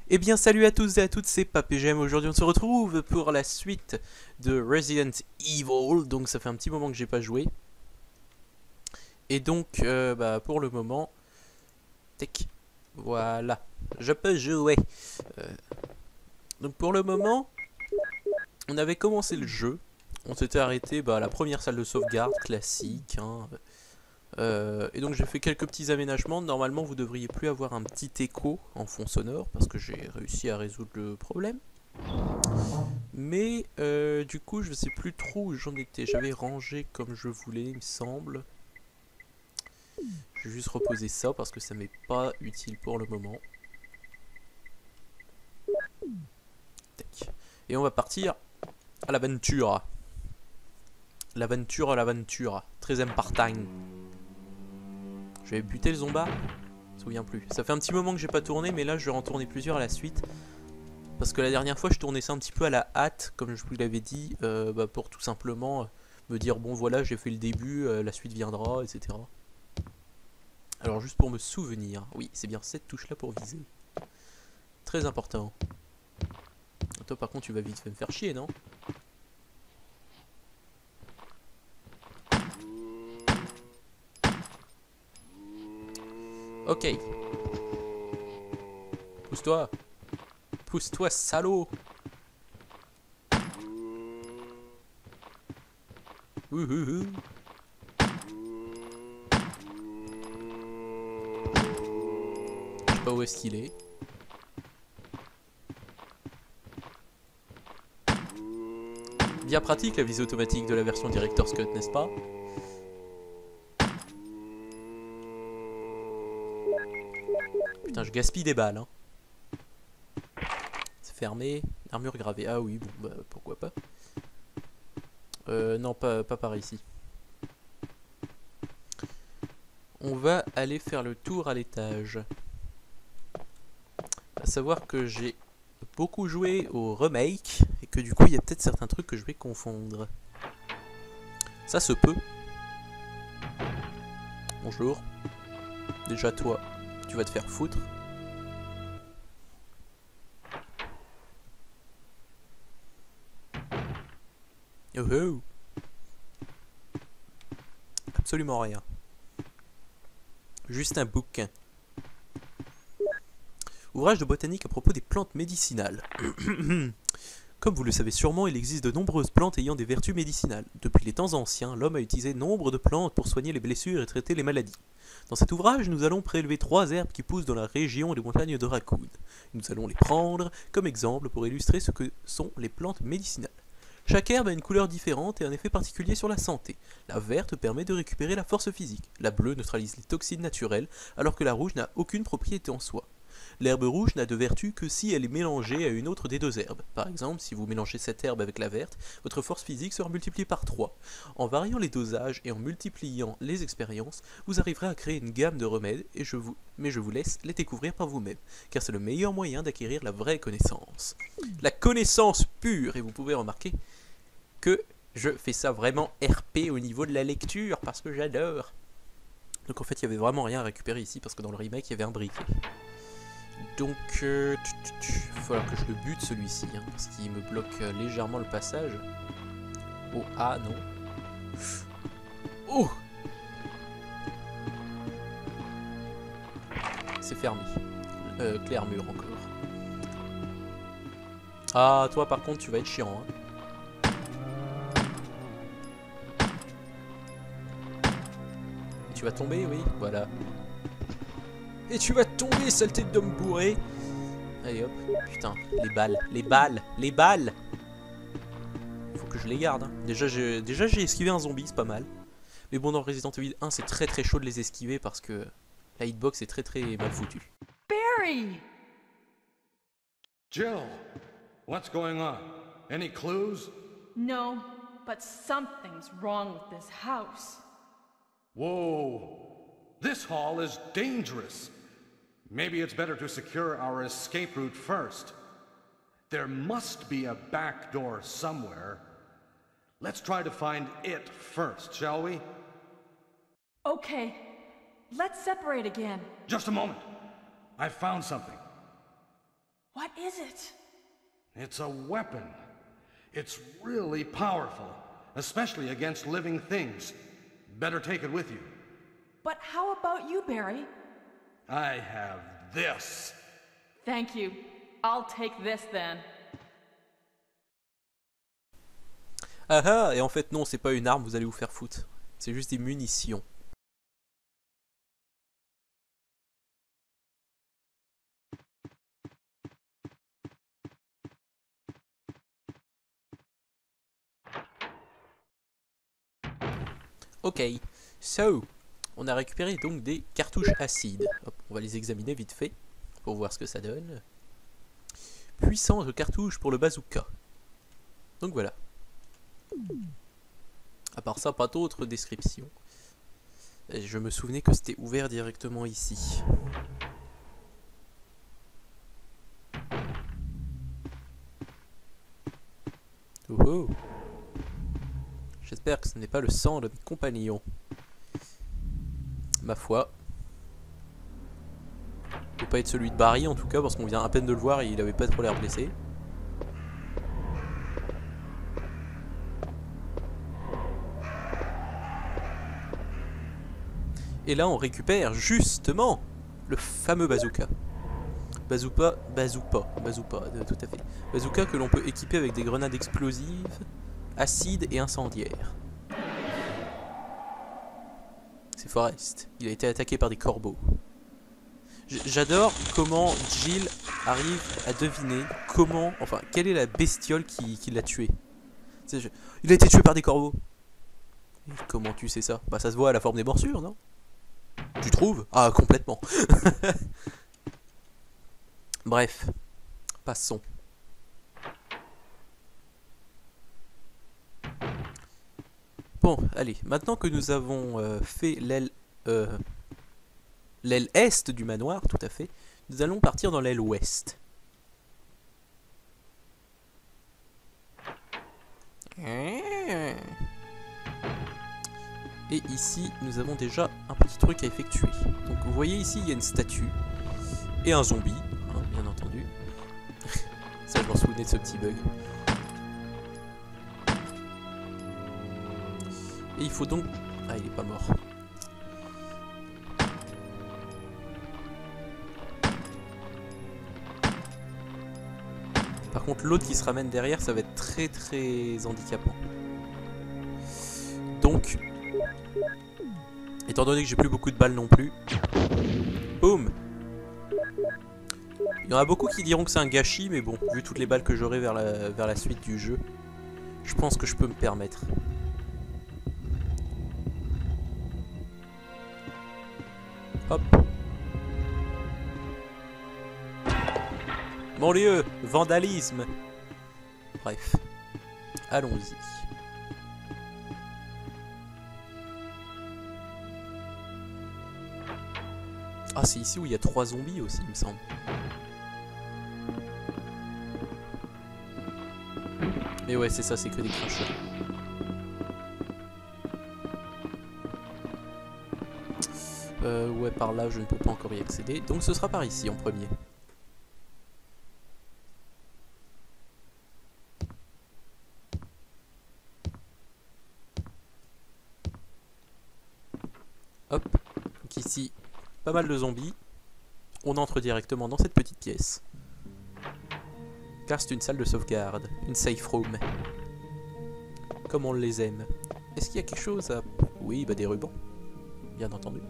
Eh bien salut à tous et à toutes, c'est PapéGM. Aujourd'hui on se retrouve pour la suite de Resident Evil. Donc ça fait un petit moment que j'ai pas joué. Et donc pour le moment, tac, voilà, je peux jouer. Euh, donc pour le moment, on avait commencé le jeu. On s'était arrêté à la première salle de sauvegarde classique, hein. Et donc j'ai fait quelques petits aménagements. Normalement vous devriez plus avoir un petit écho en fond sonore parce que j'ai réussi à résoudre le problème. Mais du coup, je sais plus trop où j'en étais. J'avais rangé comme je voulais, il me semble. Je vais juste reposer ça parce que ça m'est pas utile pour le moment. Tac. Et on va partir à l'aventure. L'aventure à l'aventure. 13ème part-time. Je vais buter le zomba. Je me souviens plus. Ça fait un petit moment que j'ai pas tourné, mais là je vais en tourner plusieurs à la suite. Parce que la dernière fois je tournais ça un petit peu à la hâte, comme je vous l'avais dit, pour tout simplement me dire bon voilà j'ai fait le début, la suite viendra, etc. Alors juste pour me souvenir, oui c'est bien cette touche là pour viser. Très important. Toi par contre tu vas vite me faire chier, non? Ok. Pousse-toi. Pousse-toi salaud. Ouhouhou. Je sais pas où est-ce qu'il est. Bien pratique la visée automatique de la version Director's Cut, n'est-ce pas? Putain, je gaspille des balles, hein. C'est fermé. Armure gravée. Ah oui, bon, bah pourquoi pas. Non, pas par ici. On va aller faire le tour à l'étage. À savoir que j'ai beaucoup joué au remake et que du coup il y a peut-être certains trucs que je vais confondre. Ça se peut. Bonjour. Déjà toi, tu vas te faire foutre. Oh oh. Absolument rien. Juste un bouquin. Ouvrage de botanique à propos des plantes médicinales. Comme vous le savez sûrement, il existe de nombreuses plantes ayant des vertus médicinales. Depuis les temps anciens, l'homme a utilisé nombre de plantes pour soigner les blessures et traiter les maladies. Dans cet ouvrage, nous allons prélever 3 herbes qui poussent dans la région des montagnes de Raccoon. Nous allons les prendre comme exemple pour illustrer ce que sont les plantes médicinales. Chaque herbe a une couleur différente et un effet particulier sur la santé. La verte permet de récupérer la force physique, la bleue neutralise les toxines naturelles, alors que la rouge n'a aucune propriété en soi. L'herbe rouge n'a de vertu que si elle est mélangée à une autre des deux herbes. Par exemple, si vous mélangez cette herbe avec la verte, votre force physique sera multipliée par 3. En variant les dosages et en multipliant les expériences, vous arriverez à créer une gamme de remèdes, mais je vous laisse les découvrir par vous-même, car c'est le meilleur moyen d'acquérir la vraie connaissance. La connaissance pure, et vous pouvez remarquer que je fais ça vraiment RP au niveau de la lecture, parce que j'adore. Donc en fait, il y avait vraiment rien à récupérer ici, parce que dans le remake, il y avait un briquet. Donc, il va falloir que je le bute celui-ci, hein, parce qu'il me bloque légèrement le passage. Oh, ah non. Oh, c'est fermé. Clair mur encore. Ah, toi par contre, tu vas être chiant, hein. Et tu vas tomber, oui, voilà. Et tu vas tomber, saleté d'homme bourré. Allez hop, putain, les balles, les balles, les balles. Faut que je les garde, hein. Déjà j'ai esquivé un zombie, c'est pas mal. Mais bon, dans Resident Evil 1, c'est très très chaud de les esquiver parce que la hitbox est très très mal foutue. Barry! Jill, what's going on? Any clues? No, but something's wrong with this house. Whoa, this hall is dangerous. Maybe it's better to secure our escape route first. There must be a back door somewhere. Let's try to find it first, shall we? Okay, let's separate again. Just a moment. I found something. What? is it? It's a weapon. It's really powerful, especially against living things. Better take it with you. But how about you, Barry? I have this. Thank you. I'll take this then. Ah ah, et en fait non, c'est pas une arme, vous allez vous faire foutre. C'est juste des munitions. Ok, so, on a récupéré donc des cartouches acides. Hop, on va les examiner vite fait pour voir ce que ça donne. Puissante cartouche pour le bazooka. Donc voilà. À part ça, pas d'autres descriptions. Et je me souvenais que c'était ouvert directement ici. Oh oh. J'espère que ce n'est pas le sang de mes compagnons. Ma foi. Il peut pas être celui de Barry en tout cas, parce qu'on vient à peine de le voir et il avait pas trop l'air blessé. Et là on récupère justement le fameux bazooka. Bazooka, tout à fait. Bazooka que l'on peut équiper avec des grenades explosives, acides et incendiaires. C'est Forrest. Il a été attaqué par des corbeaux. J'adore comment Jill arrive à deviner comment, enfin, quelle est la bestiole qui l'a tué. Il a été tué par des corbeaux. Et comment tu sais ça? Bah ça se voit à la forme des morsures, non? Tu trouves? Ah, complètement. Bref, passons. Bon, allez, maintenant que nous avons fait l'aile est du manoir, tout à fait, nous allons partir dans l'aile ouest. Et ici, nous avons déjà un petit truc à effectuer. Donc vous voyez ici, il y a une statue et un zombie, hein, bien entendu. Ça, je m'en souvenais de ce petit bug. Et il faut donc... Ah, il est pas mort. Par contre, l'autre qui se ramène derrière, ça va être très très handicapant. Donc, étant donné que j'ai plus beaucoup de balles non plus, boum! Il y en a beaucoup qui diront que c'est un gâchis, mais bon, vu toutes les balles que j'aurai vers la suite du jeu, je pense que je peux me permettre. Hop. Mon Dieu, vandalisme. Bref, allons-y. Ah, c'est ici où il y a 3 zombies aussi, il me semble. Mais ouais, c'est ça, c'est que des crachats. Ouais, par là, je ne peux pas encore y accéder. Donc ce sera par ici en premier. Hop. Donc ici, pas mal de zombies. On entre directement dans cette petite pièce. Car c'est une salle de sauvegarde. Une safe room. Comme on les aime. Est-ce qu'il y a quelque chose à... Oui, bah des rubans. Bien entendu.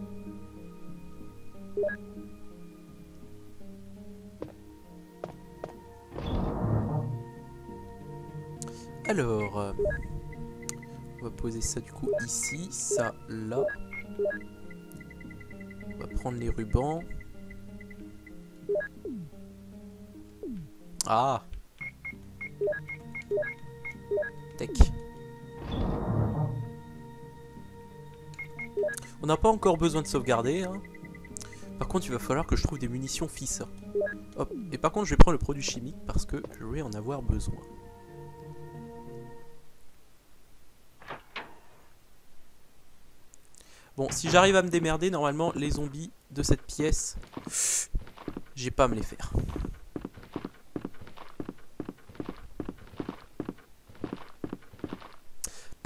Alors, on va poser ça du coup ici, ça là. On va prendre les rubans. Ah. Tac. On n'a pas encore besoin de sauvegarder, hein. Par contre, il va falloir que je trouve des munitions FISA. Hop. Et par contre, je vais prendre le produit chimique parce que je vais en avoir besoin. Bon, si j'arrive à me démerder, normalement, les zombies de cette pièce, j'ai pas à me les faire.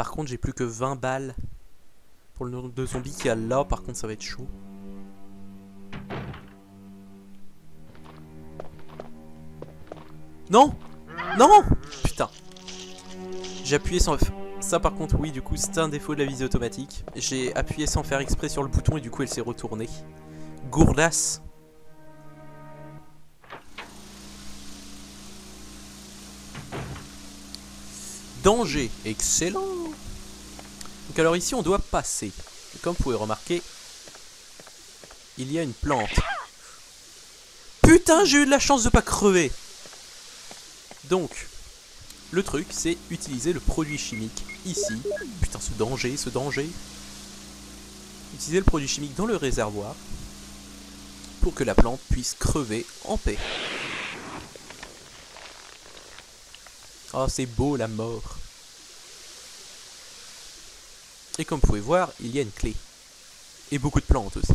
Par contre, j'ai plus que 20 balles. Pour le nombre de zombies qu'il y a là, par contre, ça va être chaud. Non! Non! Putain. J'ai appuyé sans... Ça par contre, oui, du coup, c'est un défaut de la visée automatique. J'ai appuyé sans faire exprès sur le bouton et du coup, elle s'est retournée. Gourdasse. Danger. Excellent. Donc alors ici, on doit passer. Et comme vous pouvez remarquer, il y a une plante. Putain, j'ai eu de la chance de pas crever. Donc, le truc, c'est utiliser le produit chimique ici. Putain, ce danger, ce danger. Utiliser le produit chimique dans le réservoir pour que la plante puisse crever en paix. Oh, c'est beau la mort. Et comme vous pouvez voir, il y a une clé. Et beaucoup de plantes aussi.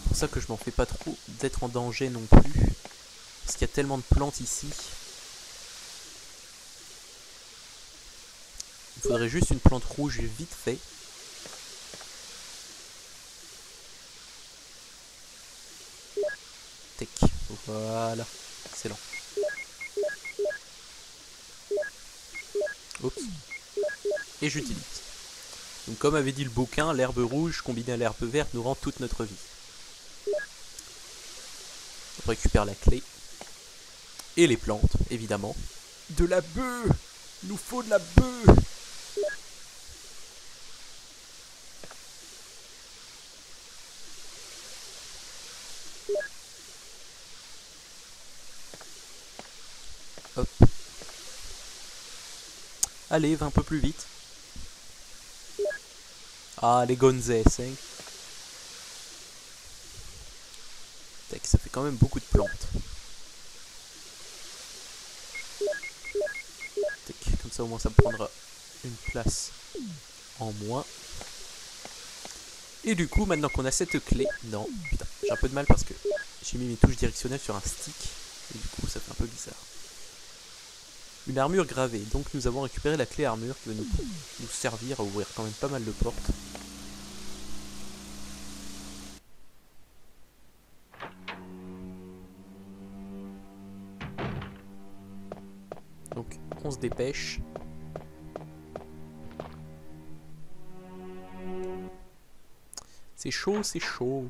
C'est pour ça que je m'en fais pas trop d'être en danger non plus. Parce qu'il y a tellement de plantes ici. Il faudrait juste une plante rouge vite fait. Tac. Voilà. Excellent. Oups. Et j'utilise. Donc comme avait dit le bouquin, l'herbe rouge combinée à l'herbe verte nous rend toute notre vie. On récupère la clé. Et les plantes, évidemment. De la bœuf! Il nous faut de la bœuf! Hop. Allez, va un peu plus vite. Ah, les gonzesses, hein. Tac, ça fait quand même beaucoup de plantes. Tac, comme ça au moins ça me prendra une place en moins. Et du coup, maintenant qu'on a cette clé... Non, putain, j'ai un peu de mal parce que j'ai mis mes touches directionnelles sur un stick. Et du coup, ça fait un peu bizarre. Une armure gravée. Donc nous avons récupéré la clé armure qui va nous servir à ouvrir quand même pas mal de portes. Donc on se dépêche. C'est chaud, c'est chaud.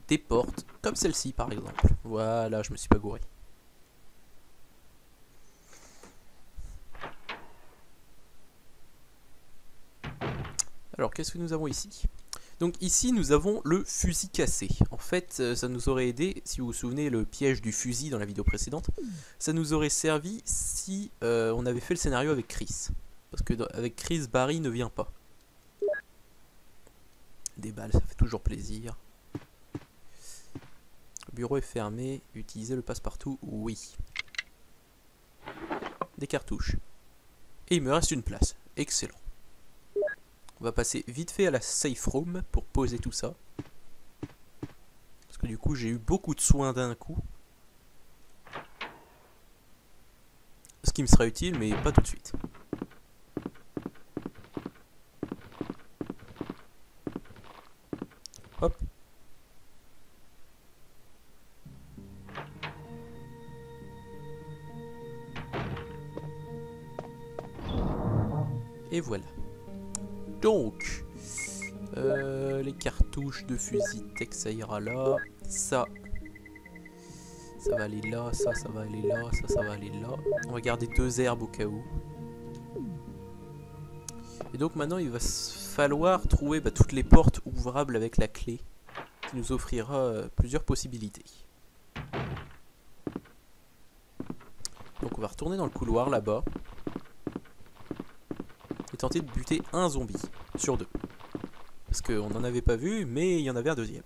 Des portes, comme celle-ci par exemple. Voilà, je me suis pas gouré. Alors, qu'est-ce que nous avons ici? Donc ici, nous avons le fusil cassé. En fait, ça nous aurait aidé, si vous vous souvenez, le piège du fusil dans la vidéo précédente. Ça nous aurait servi si on avait fait le scénario avec Chris. Parce que avec Chris, Barry ne vient pas. Des balles, ça fait toujours plaisir. Le bureau est fermé. Utiliser le passe-partout, oui. Des cartouches. Et il me reste une place. Excellent. On va passer vite fait à la safe room pour poser tout ça. Parce que du coup, j'ai eu beaucoup de soins d'un coup. Ce qui me sera utile, mais pas tout de suite. Hop. Et voilà. Donc, les cartouches de fusil tech, ça ira là. Ça va aller là. Ça va aller là. Ça va aller là. On va garder 2 herbes au cas où. Et donc maintenant, il va falloir trouver toutes les portes ouvrables avec la clé, qui nous offrira plusieurs possibilités. Donc on va retourner dans le couloir là-bas. Et tenter de buter un zombie sur 2. Parce qu'on n'en avait pas vu, mais il y en avait un deuxième.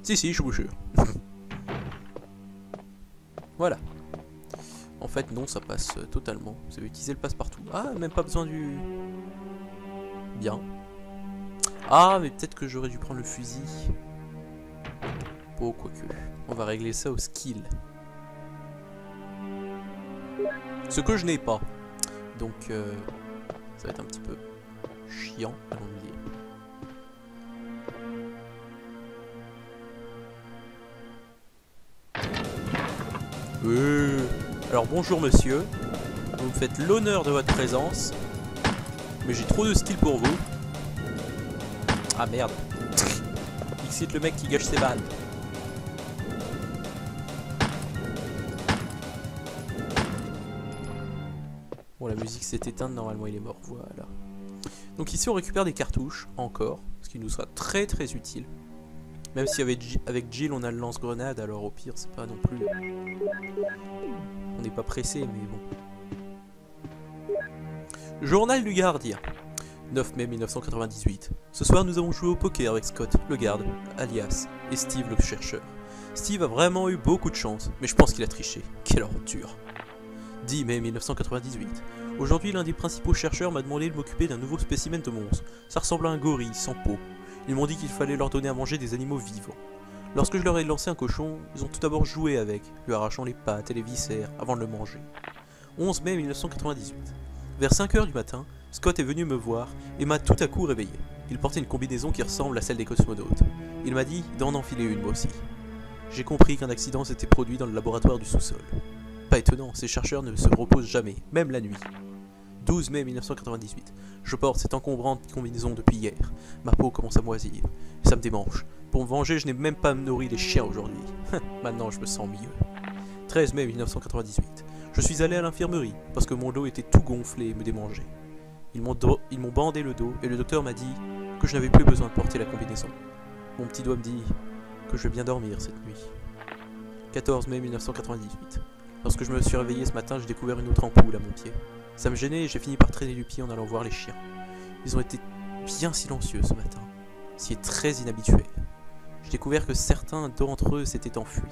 Si, je vous jure. Voilà. En fait, non, ça passe totalement. Vous avez utilisé le passe-partout. Ah, même pas besoin du... Bien. Ah, mais peut-être que j'aurais dû prendre le fusil. Oh, quoique. On va régler ça au skill. Ce que je n'ai pas. Donc, ça va être un petit peu chiant, allons le dire. Alors bonjour monsieur, vous me faites l'honneur de votre présence, mais j'ai trop de skill pour vous. Ah merde. Excite le mec qui gâche ses balles. Bon, la musique s'est éteinte, normalement il est mort, voilà. Donc ici on récupère des cartouches, encore, ce qui nous sera très très utile. Même si avec Jill on a le lance-grenade, alors au pire c'est pas non plus... On n'est pas pressé, mais bon. Journal du gardien. 9 mai 1998. Ce soir nous avons joué au poker avec Scott, le garde, alias, et Steve, le chercheur. Steve a vraiment eu beaucoup de chance, mais je pense qu'il a triché. Quelle aventure. 10 mai 1998. Aujourd'hui, l'un des principaux chercheurs m'a demandé de m'occuper d'un nouveau spécimen de monstre. Ça ressemble à un gorille, sans peau. Ils m'ont dit qu'il fallait leur donner à manger des animaux vivants. Lorsque je leur ai lancé un cochon, ils ont tout d'abord joué avec, lui arrachant les pattes et les viscères avant de le manger. 11 mai 1998. Vers 5 h du matin, Scott est venu me voir et m'a tout à coup réveillé. Il portait une combinaison qui ressemble à celle des cosmonautes. Il m'a dit d'en enfiler une, moi aussi. J'ai compris qu'un accident s'était produit dans le laboratoire du sous-sol. Pas étonnant, ces chercheurs ne se reposent jamais, même la nuit. 12 mai 1998. Je porte cette encombrante combinaison depuis hier. Ma peau commence à moisir. Et ça me démange. Pour me venger, je n'ai même pas nourri les chiens aujourd'hui. Maintenant, je me sens mieux. 13 mai 1998. Je suis allé à l'infirmerie parce que mon dos était tout gonflé et me démangeait. Ils m'ont bandé le dos et le docteur m'a dit que je n'avais plus besoin de porter la combinaison. Mon petit doigt me dit que je vais bien dormir cette nuit. 14 mai 1998. Lorsque je me suis réveillé ce matin, j'ai découvert une autre ampoule à mon pied. Ça me gênait et j'ai fini par traîner du pied en allant voir les chiens. Ils ont été bien silencieux ce matin, ce qui est très inhabituel. J'ai découvert que certains d'entre eux s'étaient enfuis.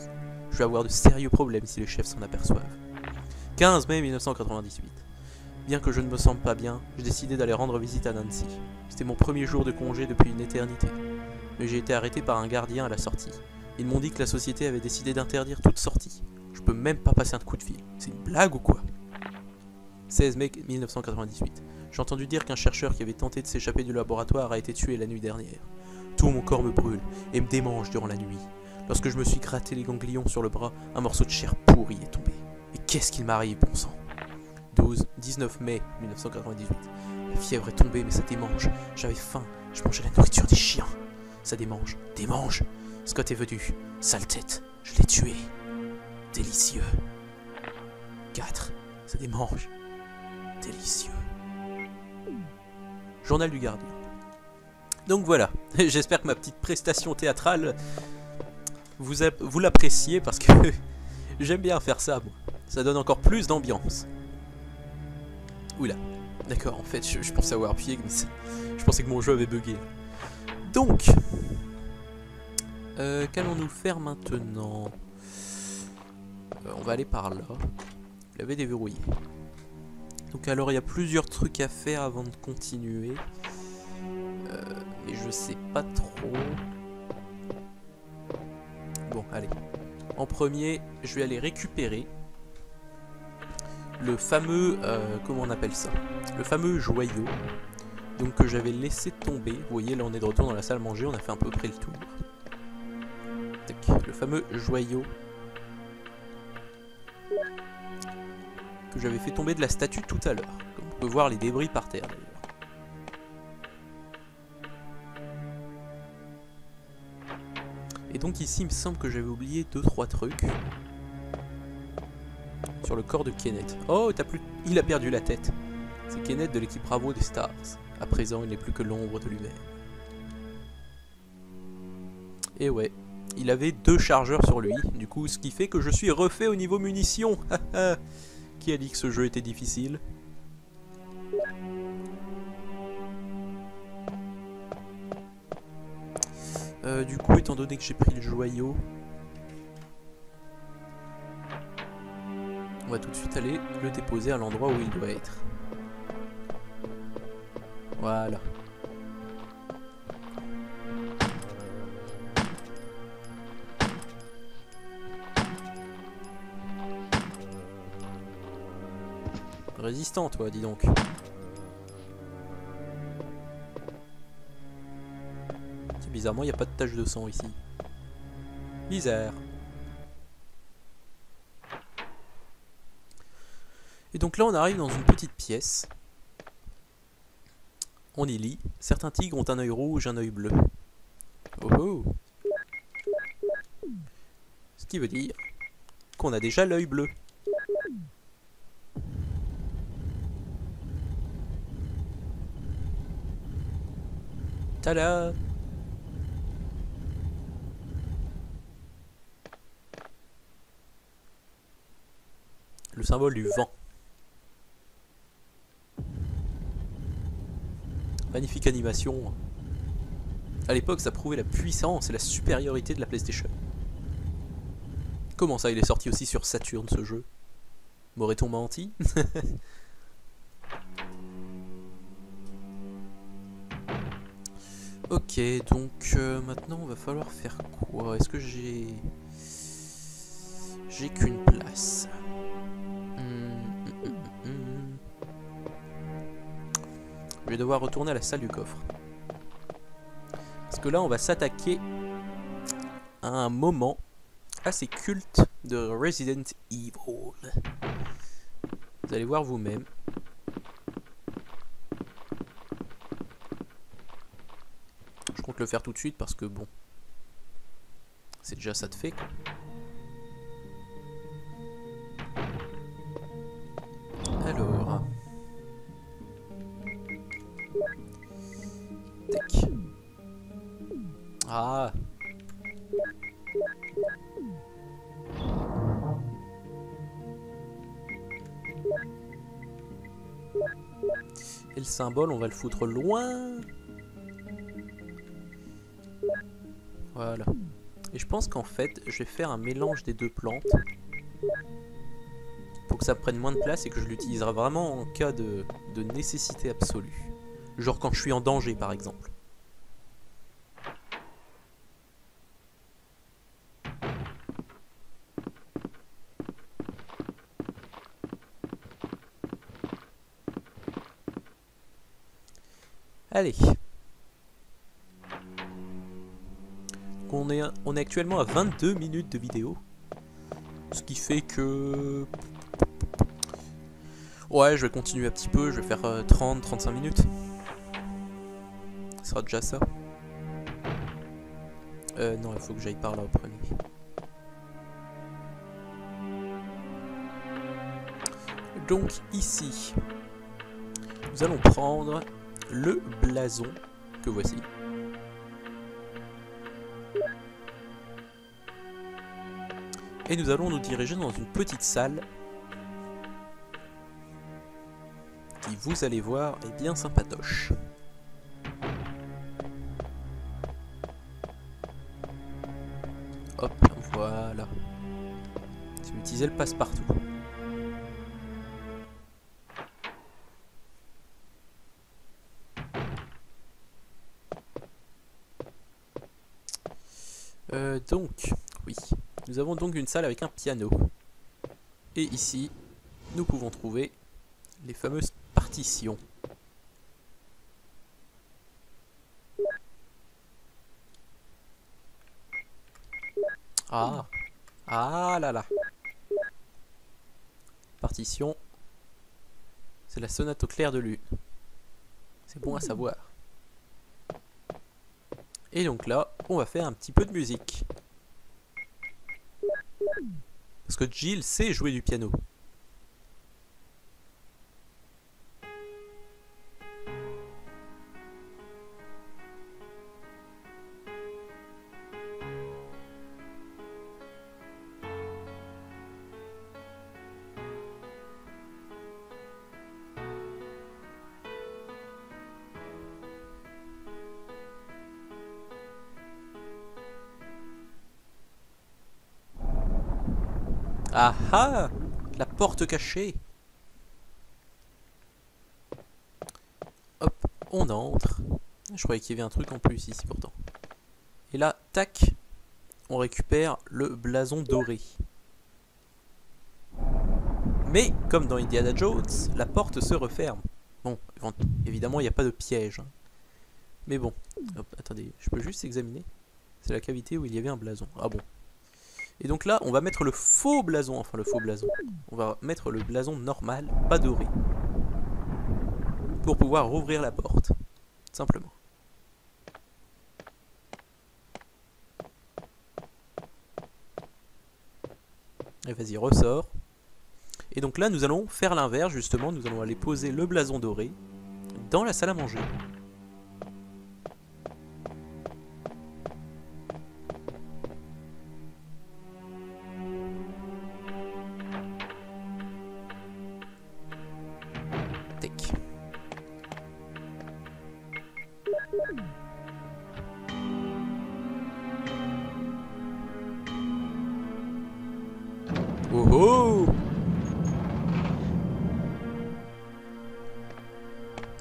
Je vais avoir de sérieux problèmes si les chefs s'en aperçoivent. 15 mai 1998. Bien que je ne me sente pas bien, j'ai décidé d'aller rendre visite à Nancy. C'était mon premier jour de congé depuis une éternité. Mais j'ai été arrêté par un gardien à la sortie. Ils m'ont dit que la société avait décidé d'interdire toute sortie. Je peux même pas passer un coup de fil. C'est une blague ou quoi? 16 mai 1998. J'ai entendu dire qu'un chercheur qui avait tenté de s'échapper du laboratoire a été tué la nuit dernière. Tout mon corps me brûle et me démange durant la nuit. Lorsque je me suis gratté les ganglions sur le bras, un morceau de chair pourrie est tombé. Et qu'est-ce qu'il m'arrive, bon sang? 19 mai 1998. La fièvre est tombée, mais ça démange. J'avais faim, je mangeais la nourriture des chiens. Ça démange, démange. Scott est venu, sale tête, je l'ai tué. Délicieux. 4. Ça démange. Délicieux. Journal du gardien. Donc voilà, j'espère que ma petite prestation théâtrale vous l'appréciez parce que j'aime bien faire ça, moi. Ça donne encore plus d'ambiance. Oula, d'accord, en fait je pensais avoir appuyé, mais je pensais que mon jeu avait bugué. Donc, qu'allons-nous faire maintenant? On va aller par là. Je l'avais déverrouillé. Donc alors il y a plusieurs trucs à faire avant de continuer. Mais je sais pas trop. Bon, allez. En premier, je vais aller récupérer le fameux... comment on appelle ça? Le fameux joyau. Donc que j'avais laissé tomber. Vous voyez, là on est de retour dans la salle manger. On a fait à peu près le tour. Tac, le fameux joyau que j'avais fait tomber de la statue tout à l'heure. Comme on peut voir les débris par terre d'ailleurs. Et donc ici il me semble que j'avais oublié 2-3 trucs. Sur le corps de Kenneth. Oh, il a perdu la tête. C'est Kenneth de l'équipe Bravo des Stars. À présent il n'est plus que l'ombre de lui-même. Et ouais, il avait 2 chargeurs sur lui. Du coup ce qui fait que je suis refait au niveau munitions. Qui a dit que ce jeu était difficile? Du coup, étant donné que j'ai pris le joyau, on va tout de suite aller le déposer à l'endroit où il doit être. Voilà. résistant, toi, dis donc. Bizarrement, il n'y a pas de tache de sang ici. Bizarre. Et donc là, on arrive dans une petite pièce. On y lit. Certains tigres ont un œil rouge, un œil bleu. Oh oh. Ce qui veut dire qu'on a déjà l'œil bleu. Tada! Le symbole du vent. Magnifique animation. À l'époque, ça prouvait la puissance et la supériorité de la PlayStation. Comment ça, il est sorti aussi sur Saturn, ce jeu? M'aurait-on menti? Ok, donc maintenant, on va falloir faire quoi? Est-ce que j'ai qu'une place? Je vais devoir retourner à la salle du coffre. Parce que là, on va s'attaquer à un moment assez culte de Resident Evil. Vous allez voir vous-même. Je compte le faire tout de suite parce que bon, c'est déjà ça de fait, quoi. Alors... Tac. Ah. Et le symbole, on va le foutre loin. Voilà. Et je pense qu'en fait, je vais faire un mélange des deux plantes pour que ça prenne moins de place et que je l'utiliserai vraiment en cas de nécessité absolue. Genre quand je suis en danger, par exemple. Allez. On est actuellement à 22 minutes de vidéo. Ce qui fait que... Ouais, je vais continuer un petit peu, je vais faire 30-35 minutes. Ce sera déjà ça. Non, il faut que j'aille par là au premier. Donc ici, nous allons prendre le blason que voici. Et nous allons nous diriger dans une petite salle qui, vous allez voir, est bien sympatoche. Hop, voilà. Je vais utiliser le passe-partout. Donc, oui. Nous avons donc une salle avec un piano. Et ici, nous pouvons trouver les fameuses partitions. Ah, ah là là. Partition. C'est la sonate au clair de lune. C'est bon à savoir. Et donc là, on va faire un petit peu de musique. Parce que Jill sait jouer du piano. Ah ah! La porte cachée! Hop, on entre. Je croyais qu'il y avait un truc en plus ici pourtant. Et là, tac, on récupère le blason doré. Mais, comme dans Indiana Jones, la porte se referme. Bon, évidemment, il n'y a pas de piège. Hein. Mais bon, hop, attendez, je peux juste examiner. C'est la cavité où il y avait un blason. Ah bon. Et donc là, on va mettre le faux blason. Enfin, le faux blason. On va mettre le blason normal, pas doré. Pour pouvoir rouvrir la porte. Simplement. Et vas-y, ressort. Et donc là, nous allons faire l'inverse, justement. Nous allons aller poser le blason doré dans la salle à manger. Tac. Oh oh!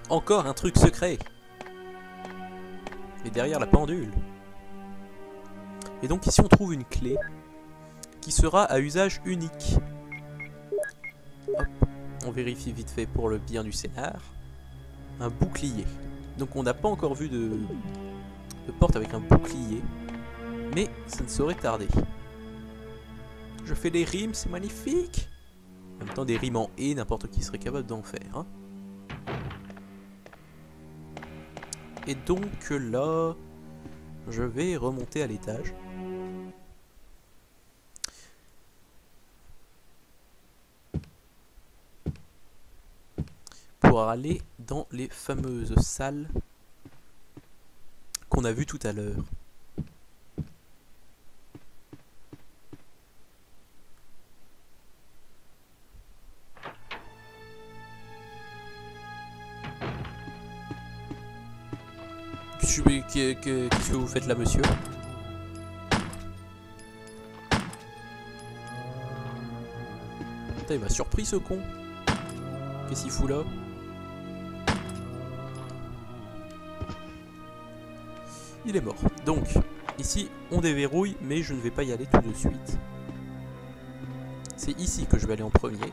Encore un truc secret. Et derrière la pendule. Et donc ici on trouve une clé qui sera à usage unique. Hop. On vérifie vite fait pour le bien du scénar. Un bouclier. Donc on n'a pas encore vu de porte avec un bouclier. Mais ça ne saurait tarder. Je fais des rimes, c'est magnifique. En même temps des rimes en et, n'importe qui serait capable d'en faire. Hein. Et donc là, je vais remonter à l'étage. Pour aller dans les fameuses salles qu'on a vues tout à l'heure. Qu'est-ce que vous faites là, monsieur? Putain, il m'a surpris ce con. Qu'est-ce qu'il fout là? Il est mort. Donc, ici, on déverrouille, mais je ne vais pas y aller tout de suite. C'est ici que je vais aller en premier.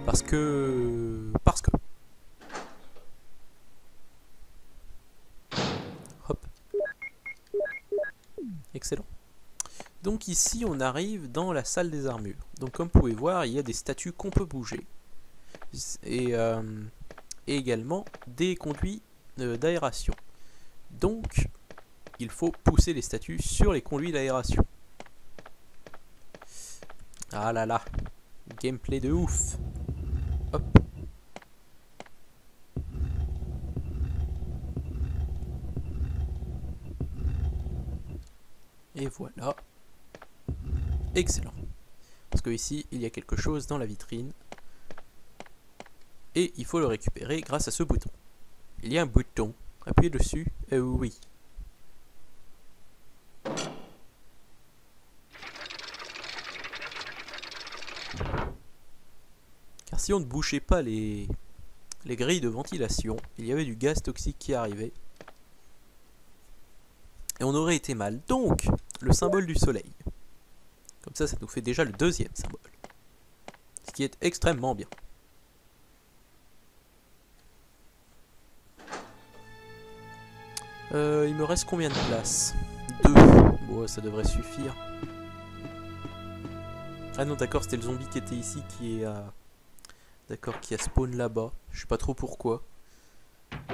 Parce que... Hop. Excellent. Donc ici, on arrive dans la salle des armures. Donc comme vous pouvez voir, il y a des statues qu'on peut bouger. Et également des conduits d'aération. Donc, il faut pousser les statues sur les conduits d'aération. Ah là là. Gameplay de ouf. Hop. Et voilà. Excellent. Parce que ici, il y a quelque chose dans la vitrine. Et il faut le récupérer grâce à ce bouton. Il y a un bouton. Appuyez dessus. Oui. Car si on ne bouchait pas les grilles de ventilation, il y avait du gaz toxique qui arrivait. Et on aurait été mal. Donc, le symbole du soleil. Comme ça, ça nous fait déjà le deuxième symbole. Ce qui est extrêmement bien. Il me reste combien de places? 2. Bon, ça devrait suffire. Ah non, d'accord, c'était le zombie qui était ici qui est à... D'accord, qui a spawn là-bas. Je sais pas trop pourquoi.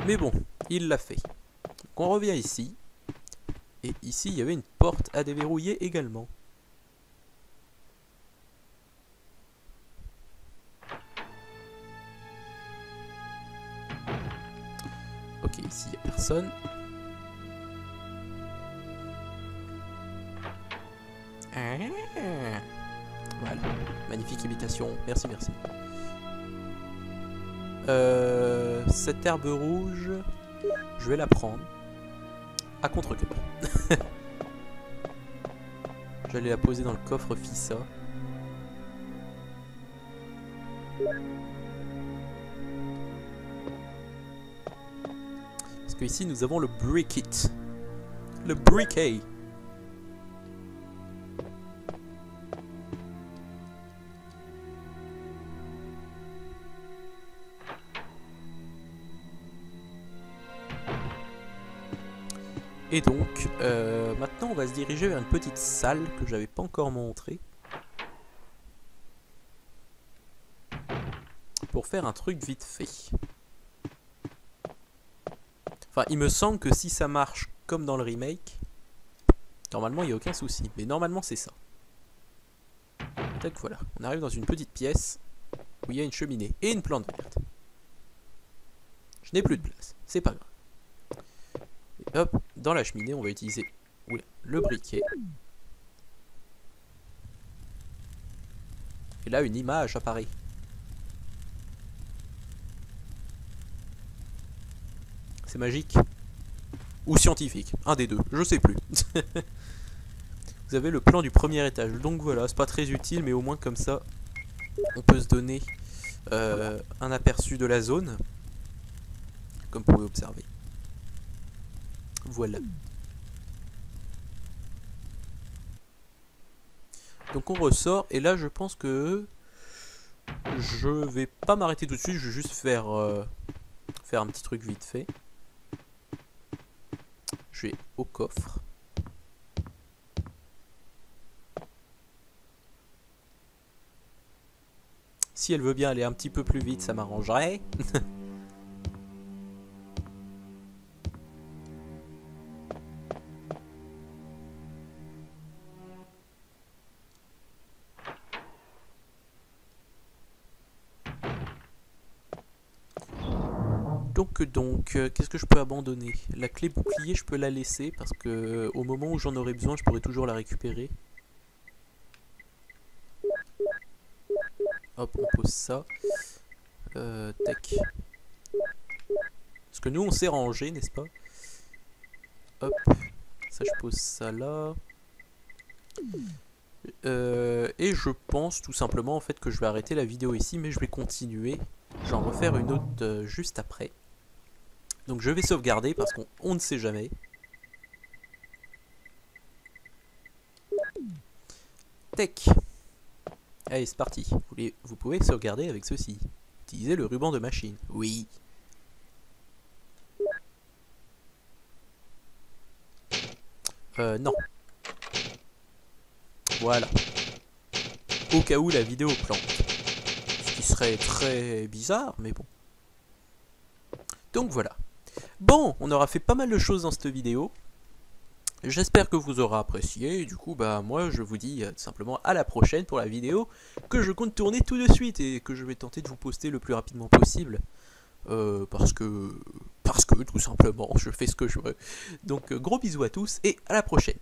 Mais bon, il l'a fait. Donc on revient ici. Et ici, il y avait une porte à déverrouiller également. Ok, ici, il n'y a personne. Voilà, magnifique imitation. Merci, merci. Cette herbe rouge, je vais la prendre. À contre-cœur. J'allais la poser dans le coffre Fissa. Parce que ici nous avons le briquet. Le briquet. Et donc, maintenant on va se diriger vers une petite salle que j'avais pas encore montrée. Pour faire un truc vite fait. Enfin, il me semble que si ça marche comme dans le remake, normalement il n'y a aucun souci. Mais normalement c'est ça. Tac, voilà. On arrive dans une petite pièce où il y a une cheminée et une plante verte. Je n'ai plus de place, c'est pas grave. Et hop, dans la cheminée, on va utiliser le briquet. Et là, une image apparaît. C'est magique. Ou scientifique, un des deux, je sais plus. Vous avez le plan du premier étage. Donc voilà, c'est pas très utile, mais au moins comme ça, on peut se donner un aperçu de la zone. Comme vous pouvez observer. Voilà. Donc on ressort, et là je pense que je vais pas m'arrêter tout de suite, je vais juste faire un petit truc vite fait. Je vais au coffre. Si elle veut bien aller un petit peu plus vite, ça m'arrangerait. Donc, qu'est-ce que je peux abandonner? La clé bouclier, je peux la laisser parce que au moment où j'en aurai besoin, je pourrai toujours la récupérer. Hop, on pose ça. Tac. Parce que nous, on s'est rangé, n'est-ce pas? Hop. Ça, je pose ça là. Et je pense tout simplement en fait que je vais arrêter la vidéo ici, mais je vais continuer. J'en refaire une autre juste après. Donc je vais sauvegarder parce qu'on ne sait jamais. Tac. Allez, c'est parti. Vous pouvez sauvegarder avec ceci. Utilisez le ruban de machine. Oui. Non. Voilà. Au cas où la vidéo plante. Ce qui serait très bizarre, mais bon. Donc voilà. Bon, on aura fait pas mal de choses dans cette vidéo. J'espère que vous aurez apprécié. Du coup, bah moi je vous dis tout simplement à la prochaine pour la vidéo que je compte tourner tout de suite et que je vais tenter de vous poster le plus rapidement possible. Parce que tout simplement, je fais ce que je veux. Donc gros bisous à tous et à la prochaine.